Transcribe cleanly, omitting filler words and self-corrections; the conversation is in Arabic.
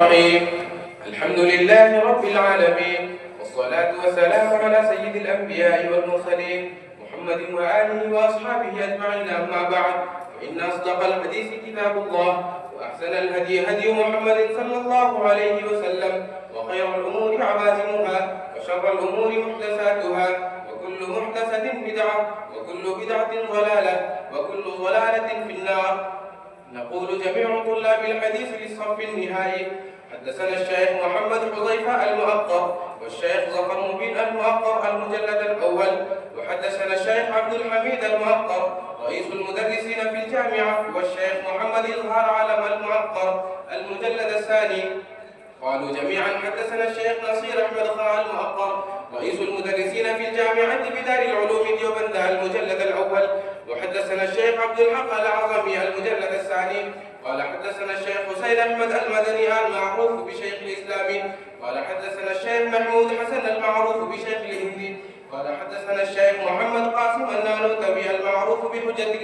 الرحيم. الحمد لله رب العالمين، والصلاة والسلام على سيد الأنبياء والمرسلين محمد وآله وأصحابه أجمعين. أما بعد، فإن أصدق الحديث كتاب الله، وأحسن الهدي هدي محمد صلى الله عليه وسلم، وخير الأمور عوازمها، وشر الأمور محدثاتها، وكل محدثة بدعة، وكل بدعة ضلالة، وكل ضلالة في النار. نقول جميع طلاب الحديث للصف النهائي: حدثنا الشيخ محمد حذيفة المؤقر، والشيخ ظفر مبين المؤقر المجلد الأول، وحدثنا الشيخ عبد الحميد المؤقر رئيس المدرسين في الجامعة، والشيخ محمد إظهار علم المؤقر المجلد الثاني. قالوا جميعا: حدثنا الشيخ نصير أحمد خاء المؤقر رئيس المدرسين في الجامعة بدار العلوم ديوبند المجلد الأول، وحدثنا الشيخ عبد الحق العظمي المجلد الثاني. قال حدثنا الشيخ حسين أحمد المدني المعروف بشيخ الإسلام. قال حدثنا الشيخ محمود حسن المعروف بشيخ الهندي. قال حدثنا الشيخ محمد قاسم النانوتبي المعروف بحجة